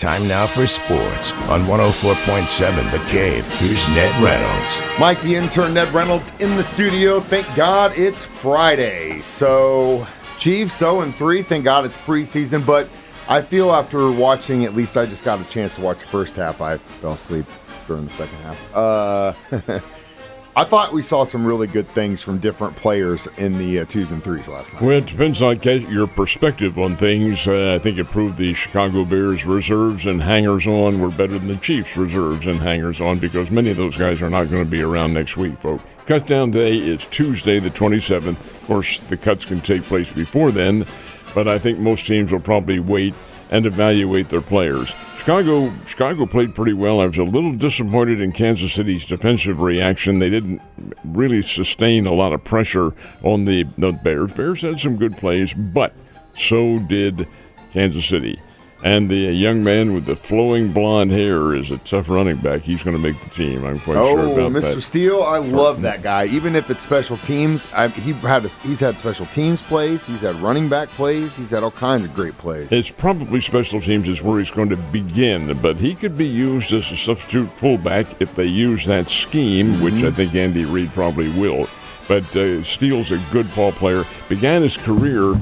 Time now for sports on 104.7 The Cave. Here's Ned Reynolds. Mike, the intern, Ned Reynolds, in the studio. Thank God it's Friday. So, Chiefs 0-3. Thank God it's preseason. But I feel after watching, at least I just got a chance to watch the first half. I fell asleep during the second half. I thought we saw some really good things from different players in the 2s and 3s last night. Well, it depends on your perspective on things. I think it proved the Chicago Bears reserves and hangers-on were better than the Chiefs reserves and hangers-on because many of those guys are not going to be around next week, folks. Cut-down day is Tuesday the 27th. Of course, the cuts can take place before then, but I think most teams will probably wait and evaluate their players. Chicago played pretty well. I was a little disappointed in Kansas City's defensive reaction. They didn't really sustain a lot of pressure on the Bears. Bears had some good plays, but so did Kansas City. And the young man with the flowing blonde hair is a tough running back. He's going to make the team. I'm quite sure about that. Mr. Steele, I love that guy. Even if it's special teams, he's had special teams plays. He's had running back plays. He's had all kinds of great plays. It's probably special teams is where he's going to begin, but he could be used as a substitute fullback if they use that scheme, which I think Andy Reid probably will. But Steele's a good ball player. Began his career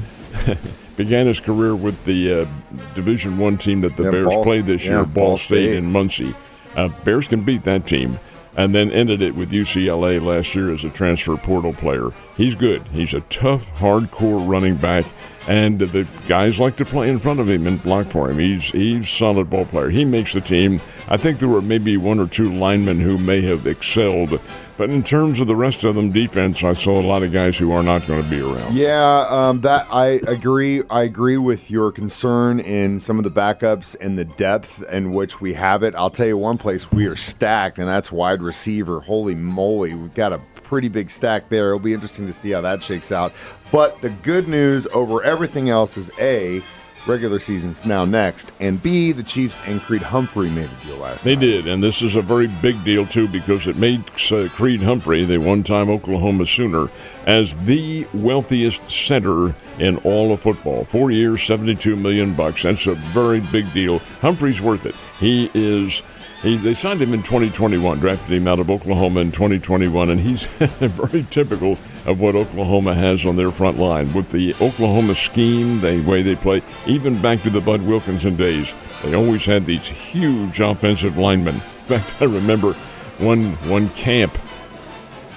with the Division I team that the Bears played this year, Ball State and Muncie. Bears can beat that team, and then ended it with UCLA last year as a transfer portal player. He's good. He's a tough, hardcore running back, and the guys like to play in front of him and block for him. He's a solid ball player. He makes the team. I think there were maybe one or two linemen who may have excelled, but in terms of the rest of them, defense, I saw a lot of guys who are not going to be around. Yeah, that I agree. I agree with your concern in some of the backups and the depth in which we have it. I'll tell you one place we are stacked, and that's wide receiver. Holy moly, we've got a pretty big stack there. It'll be interesting to see how that shakes out. But the good news over everything else is A, regular season's now next, and B, the Chiefs and Creed Humphrey made a deal last night. They did, and this is a very big deal, too, because it makes Creed Humphrey, the one-time Oklahoma Sooner, as the wealthiest center in all of football. 4 years, $72 million. That's a very big deal. Humphrey's worth it. They signed him in 2021, drafted him out of Oklahoma in 2021, and he's very typical of what Oklahoma has on their front line. With the Oklahoma scheme, the way they play, even back to the Bud Wilkinson days, they always had these huge offensive linemen. In fact, I remember one camp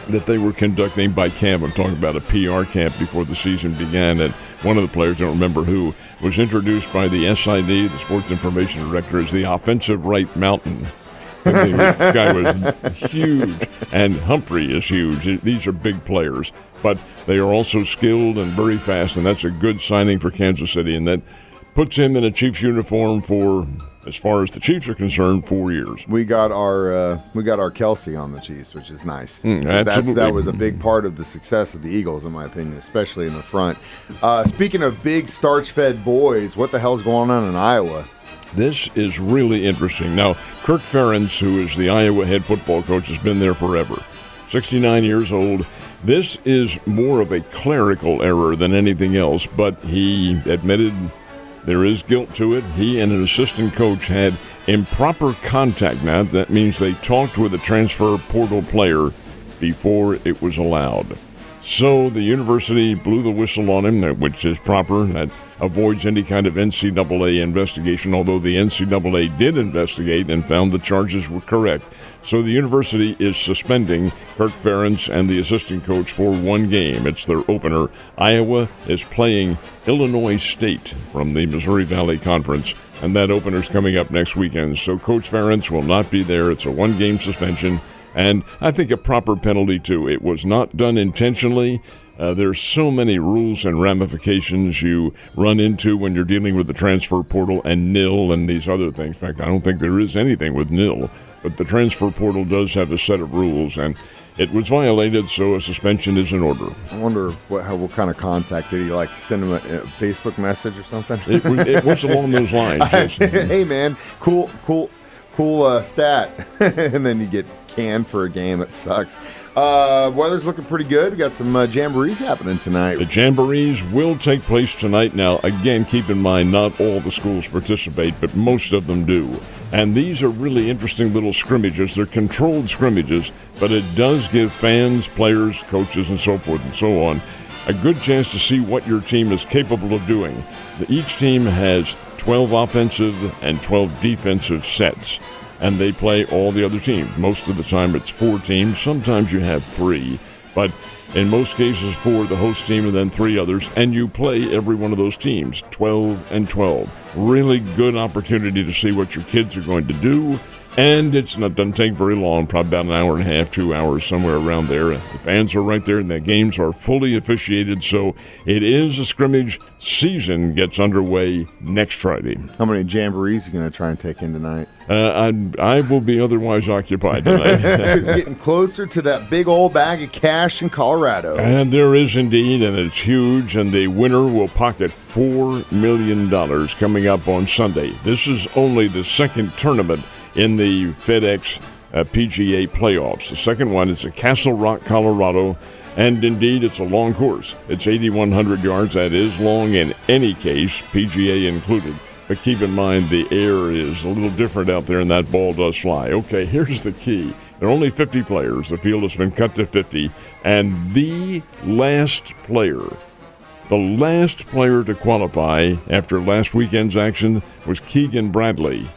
that they were conducting. By camp, I'm talking about a PR camp before the season began, and one of the players, I don't remember who, was introduced by the SID, the Sports Information Director, as the offensive right mountain. The guy was huge, and Humphrey is huge. These are big players, but they are also skilled and very fast, and that's a good signing for Kansas City, and that puts him in a Chiefs uniform for, as far as the Chiefs are concerned, 4 years. We got our Kelsey on the Chiefs, which is nice. Absolutely. That was a big part of the success of the Eagles, in my opinion, especially in the front. Speaking of big starch-fed boys, what the hell's going on in Iowa? This is really interesting. Now, Kirk Ferentz, who is the Iowa head football coach, has been there forever. 69 years old. This is more of a clerical error than anything else, but he admitted there is guilt to it. He and an assistant coach had improper contact. Now, that means they talked with a transfer portal player before it was allowed. So the university blew the whistle on him, which is proper. That avoids any kind of NCAA investigation, although the NCAA did investigate and found the charges were correct. So the university is suspending Kirk Ferentz and the assistant coach for one game. It's their opener. Iowa is playing Illinois State from the Missouri Valley Conference, and that opener's coming up next weekend. So Coach Ferentz will not be there. It's a one-game suspension. And I think a proper penalty, too. It was not done intentionally. There's so many rules and ramifications you run into when you're dealing with the transfer portal and nil and these other things. In fact, I don't think there is anything with nil. But the transfer portal does have a set of rules, and it was violated, so a suspension is in order. I wonder what kind of contact. Did he, send him a Facebook message or something? It was along those lines. Yes. Hey, man, cool cool stat. And then you get canned for a game. It sucks. Weather's looking pretty good. We got some jamborees happening tonight. The jamborees will take place tonight. Now, again, keep in mind, not all the schools participate, but most of them do. And these are really interesting little scrimmages. They're controlled scrimmages, but it does give fans, players, coaches, and so forth and so on a good chance to see what your team is capable of doing. Each team has 12 offensive and 12 defensive sets, and they play all the other teams. Most of the time it's 4 teams. Sometimes you have 3, but in most cases 4, the host team, and then 3 others, and you play every one of those teams, 12 and 12. Really good opportunity to see what your kids are going to do. And it doesn't take very long, probably about an hour and a half, 2 hours, somewhere around there. The fans are right there, and the games are fully officiated. So it is a scrimmage. Season gets underway next Friday. How many jamborees are you going to try and take in tonight? I will be otherwise occupied tonight. It's getting closer to that big old bag of cash in Colorado. And there is indeed, and it's huge, and the winner will pocket $4 million coming up on Sunday. This is only the second tournament in the FedEx PGA playoffs. The second one is at Castle Rock, Colorado, and indeed it's a long course. It's 8,100 yards. That is long in any case, PGA included. But keep in mind the air is a little different out there, and that ball does fly. Okay, here's the key. There are only 50 players. The field has been cut to 50, and the last player to qualify after last weekend's action was Keegan Bradley.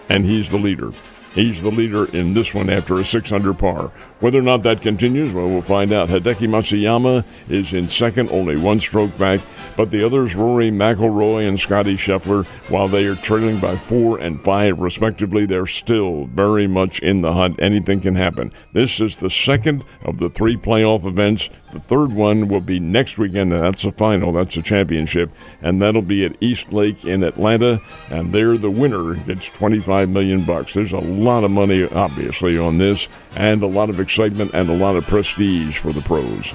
And he's the leader. He's the leader in this one after a 6-under par. Whether or not that continues, well, we'll find out. Hideki Matsuyama is in second, only 1 stroke back. But the others, Rory McIlroy and Scottie Scheffler, while they are trailing by 4 and 5 respectively, they're still very much in the hunt. Anything can happen. This is the second of the 3 playoff events. The third one will be next weekend, and that's the final. That's the championship, and that'll be at East Lake in Atlanta. And there, the winner gets $25 million. There's a lot of money, obviously, on this, and a lot of excitement and a lot of prestige for the pros.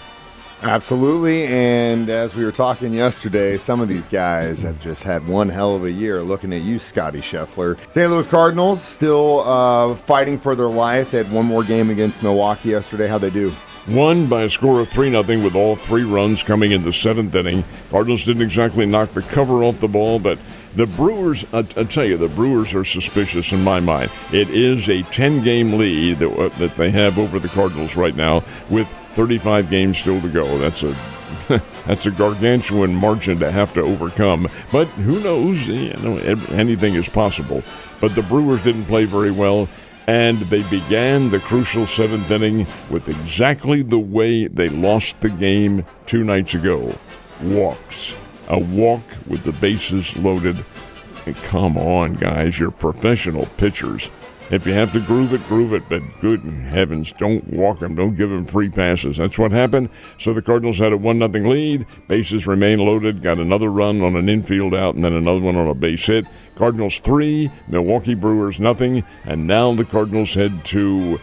Absolutely, and as we were talking yesterday, some of these guys have just had one hell of a year. Looking at you, Scottie Scheffler. St. Louis Cardinals still fighting for their life. They had one more game against Milwaukee yesterday. How'd they do? Won by a score of 3-0 with all 3 runs coming in the 7th inning. Cardinals didn't exactly knock the cover off the ball, but the Brewers, I tell you, the Brewers are suspicious in my mind. It is a 10-game lead that they have over the Cardinals right now with 35 games still to go. That's a gargantuan margin to have to overcome. But who knows? Anything is possible. But the Brewers didn't play very well. And they began the crucial 7th inning with exactly the way they lost the game 2 nights ago. Walks. A walk with the bases loaded. And come on, guys, you're professional pitchers. If you have to groove it, but good heavens, don't walk them, don't give them free passes. That's what happened. So the Cardinals had a 1-0 lead. Bases remain loaded, got another run on an infield out, and then another one on a base hit. Cardinals 3, Milwaukee Brewers nothing, and now the Cardinals head to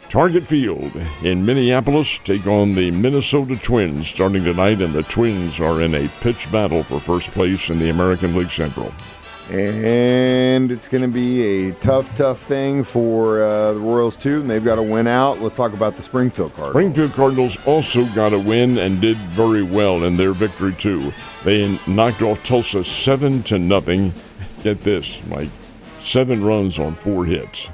Target Field in Minneapolis, take on the Minnesota Twins starting tonight, and the Twins are in a pitched battle for first place in the American League Central. And it's going to be a tough thing for the Royals, too, and they've got to win out. Let's talk about the Springfield Cardinals. Springfield Cardinals also got a win and did very well in their victory, too. They knocked off Tulsa 7-0. Get this, Mike, 7 runs on 4 hits.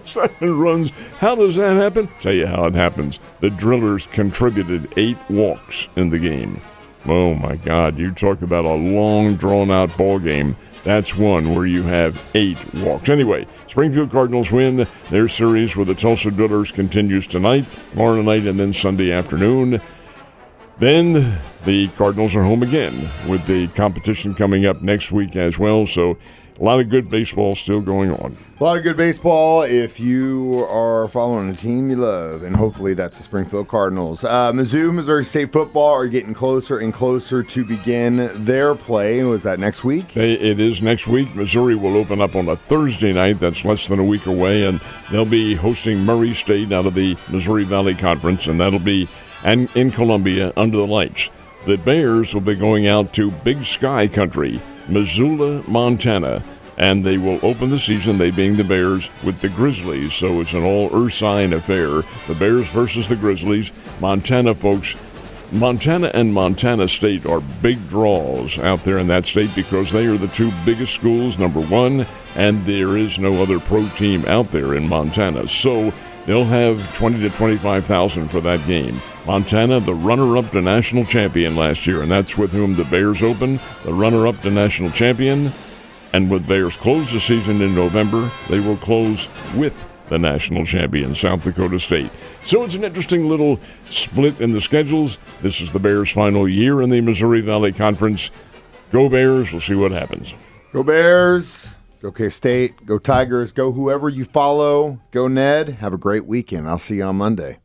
7 runs. How does that happen? Tell you how it happens. The Drillers contributed 8 walks in the game. Oh, my God. You talk about a long, drawn-out ball game. That's one where you have 8 walks. Anyway, Springfield Cardinals win. Their series with the Tulsa Drillers continues tonight, tomorrow night, and then Sunday afternoon. Then the Cardinals are home again with the competition coming up next week as well. So a lot of good baseball still going on. A lot of good baseball if you are following a team you love, and hopefully that's the Springfield Cardinals. Mizzou, Missouri State football are getting closer and closer to begin their play. Was that next week? It is next week. Missouri will open up on a Thursday night. That's less than a week away, and they'll be hosting Murray State out of the Missouri Valley Conference, and that'll be in Columbia under the lights. The Bears will be going out to Big Sky Country, Missoula, Montana. and they will open the season, they being the Bears, with the Grizzlies. So it's an all-Ursine affair. The Bears versus the Grizzlies. Montana, folks. Montana and Montana State are big draws out there in that state because they are the two biggest schools, number one, and there is no other pro team out there in Montana. So they'll have 20 to 25,000 for that game. Montana, the runner-up to national champion last year, and that's with whom the Bears open, the runner-up to national champion. And with Bears close the season in November, they will close with the national champion, South Dakota State. So it's an interesting little split in the schedules. This is the Bears' final year in the Missouri Valley Conference. Go Bears. We'll see what happens. Go Bears. Go K-State. Go Tigers. Go whoever you follow. Go Ned. Have a great weekend. I'll see you on Monday.